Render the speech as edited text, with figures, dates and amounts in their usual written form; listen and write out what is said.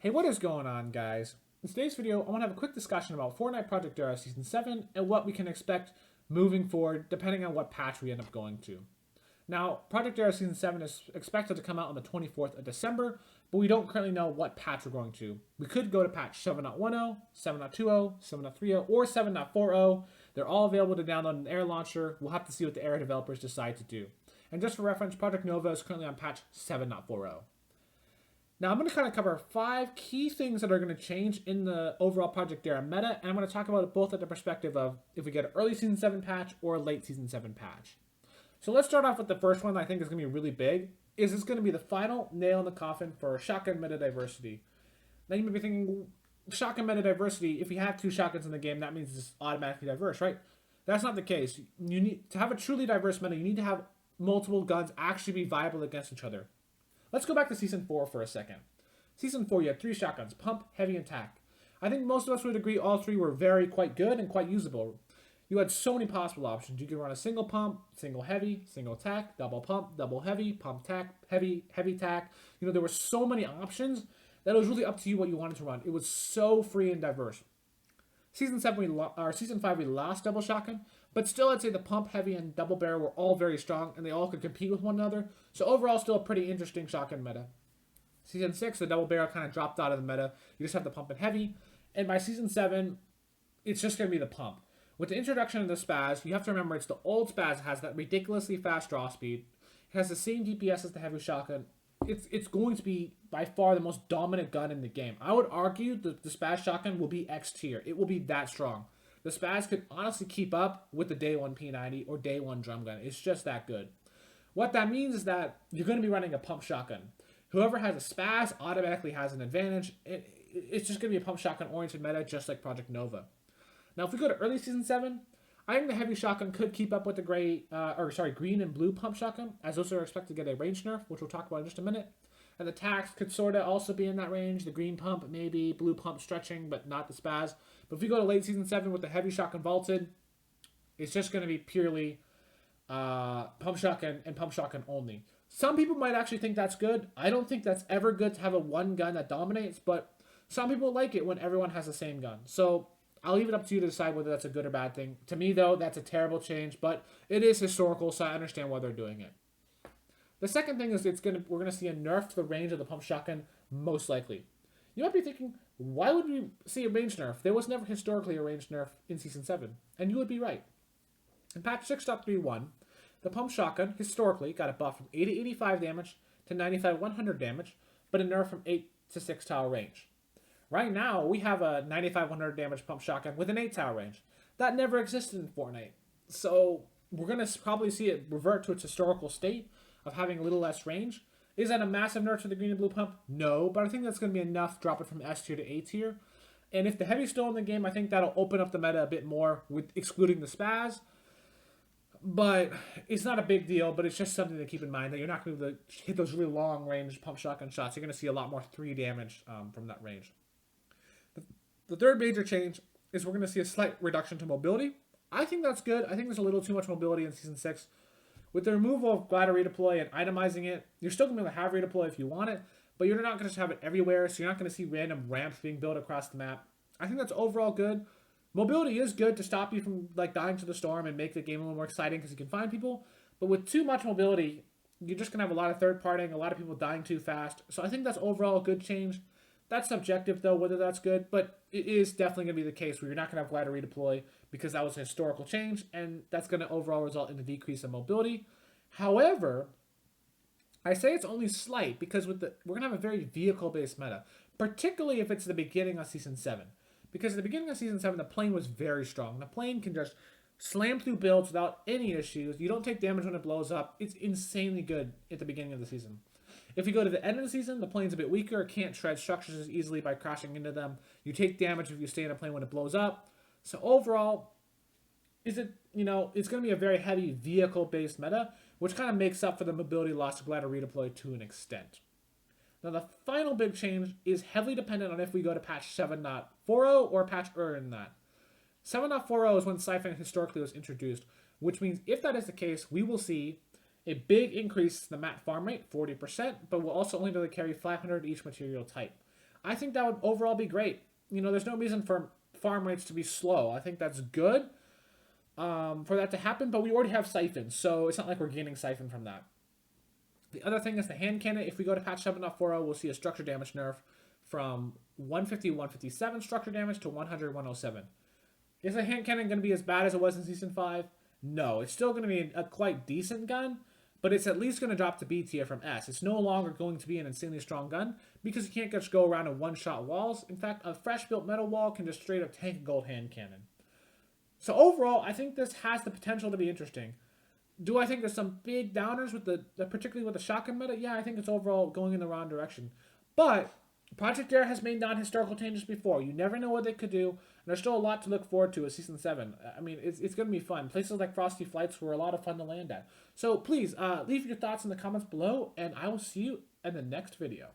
Hey, what is going on, guys? In today's video, I want to have a quick discussion about Fortnite Project Era Season 7 and what we can expect moving forward depending on what patch we end up going to. Now, Project Era Season 7 is expected to come out on the 24th of December, but we don't currently know what patch we're going to. We could go to patch 7.10, 7.20, 7.30, or 7.40. They're all available to download in the Era launcher. We'll have to see what the Era developers decide to do. And just for reference, Project Nova is currently on patch 7.40. Now, I'm going to kind of cover 5 key things that are going to change in the overall Project Era meta, and I'm going to talk about it both at the perspective of if we get an early Season 7 patch or a late Season 7 patch. So let's start off with the first one that I think is going to be really big. Is it's going to be the final nail in the coffin for shotgun meta diversity. Now, you may be thinking, shotgun meta diversity, if you have 2 shotguns in the game, that means it's automatically diverse, right? That's not the case. You need to have a truly diverse meta, you need to have multiple guns actually be viable against each other. Let's go back to Season 4 for a second. Season 4, you had 3 shotguns, pump, heavy, and tac. I think most of us would agree all 3 were quite good and quite usable. You had so many possible options. You could run a single pump, single heavy, single tac, double pump, double heavy, pump tac, heavy, heavy tac. You know, there were so many options that it was really up to you what you wanted to run. It was so free and diverse. Season 5, we lost double shotgun, but still I'd say the pump, heavy, and double barrel were all very strong, and they all could compete with one another. So overall, still a pretty interesting shotgun meta. Season 6, the double barrel kind of dropped out of the meta. You just have the pump and heavy. And by Season 7, it's just going to be the pump. With the introduction of the spaz, you have to remember it's the old spaz that has that ridiculously fast draw speed. It has the same DPS as the heavy shotgun. It's going to be by far the most dominant gun in the game. I would argue that the spaz shotgun will be X tier. It will be that strong. The spaz could honestly keep up with the day 1 P90 or day 1 drum gun. It's just that good. What that means is that you're going to be running a pump shotgun. Whoever has a spaz automatically has an advantage. It's just going to be a pump shotgun oriented meta just like Project Nova. Now, if we go to early Season 7, I think the heavy shotgun could keep up with the green and blue pump shotgun, as those are expected to get a range nerf, which we'll talk about in just a minute. And the tacs could sort of also be in that range. The green pump, maybe, blue pump stretching, but not the spaz. But if we go to late Season 7 with the heavy shotgun vaulted, it's just going to be purely pump shotgun and pump shotgun only. Some people might actually think that's good. I don't think that's ever good to have a one gun that dominates, but some people like it when everyone has the same gun. So I'll leave it up to you to decide whether that's a good or bad thing. To me, though, that's a terrible change, but it is historical, so I understand why they're doing it. The second thing is we're gonna see a nerf to the range of the pump shotgun, most likely. You might be thinking, why would we see a range nerf? There was never historically a range nerf in Season 7, and you would be right. In patch 6.31, the pump shotgun, historically, got a buff from 80 85 damage to 95 100 damage, but a nerf from 8 to 6 tower range. Right now, we have a 95 100 damage pump shotgun with an 8 tower range. That never existed in Fortnite. So we're going to probably see it revert to its historical state of having a little less range. Is that a massive nerf to the green and blue pump? No, but I think that's going to be enough to drop it from S tier to A tier. And if the heavy's still in the game, I think that'll open up the meta a bit more with excluding the spaz. But it's not a big deal, but it's just something to keep in mind that you're not going to be able to hit those really long range pump shotgun shots. You're going to see a lot more 3 damage from that range. The third major change is we're going to see a slight reduction to mobility. I think that's good. I think there's a little too much mobility in Season 6. With the removal of glider redeploy and itemizing it, you're still going to be able to have redeploy if you want it, but you're not going to have it everywhere, so you're not going to see random ramps being built across the map. I think that's overall good. Mobility is good to stop you from dying to the storm and make the game a little more exciting because you can find people, but with too much mobility, you're just going to have a lot of third-partying, a lot of people dying too fast. So I think that's overall a good change. That's subjective, though, whether that's good, but it is definitely going to be the case where you're not going to have glider redeploy because that was a historical change, and that's going to overall result in a decrease in mobility. However, I say it's only slight because we're going to have a very vehicle-based meta, particularly if it's the beginning of Season 7. Because at the beginning of Season 7, the plane was very strong. The plane can just slam through builds without any issues. You don't take damage when it blows up. It's insanely good at the beginning of the season. If you go to the end of the season, the plane's a bit weaker. It can't shred structures as easily by crashing into them. You take damage if you stay in a plane when it blows up. So overall, it's going to be a very heavy vehicle-based meta, which kind of makes up for the mobility loss to glider redeploy to an extent. Now, the final big change is heavily dependent on if we go to patch 7.40 or patch earlier than that. 7.40 is when Siphon historically was introduced, which means if that is the case, we will see a big increase in the mat farm rate, 40%, but we'll also only be able to carry 500 each material type. I think that would overall be great. There's no reason for farm rates to be slow. I think that's good for that to happen, but we already have Siphon, so it's not like we're gaining Siphon from that. The other thing is the hand cannon. If we go to patch 7.40, we'll see a structure damage nerf from 150, 157 structure damage to 100, 107. Is the hand cannon going to be as bad as it was in Season 5? No, it's still going to be a quite decent gun, but it's at least going to drop to B tier from S. It's no longer going to be an insanely strong gun because you can't just go around and one-shot walls. In fact, a fresh-built metal wall can just straight up tank a gold hand cannon. So overall, I think this has the potential to be interesting. Do I think there's some big downers with particularly with the shotgun meta? Yeah, I think it's overall going in the wrong direction. But Project Air has made non-historical changes before. You never know what they could do, and there's still a lot to look forward to with Season 7. I mean, it's going to be fun. Places like Frosty Flights were a lot of fun to land at. So please, leave your thoughts in the comments below, and I will see you in the next video.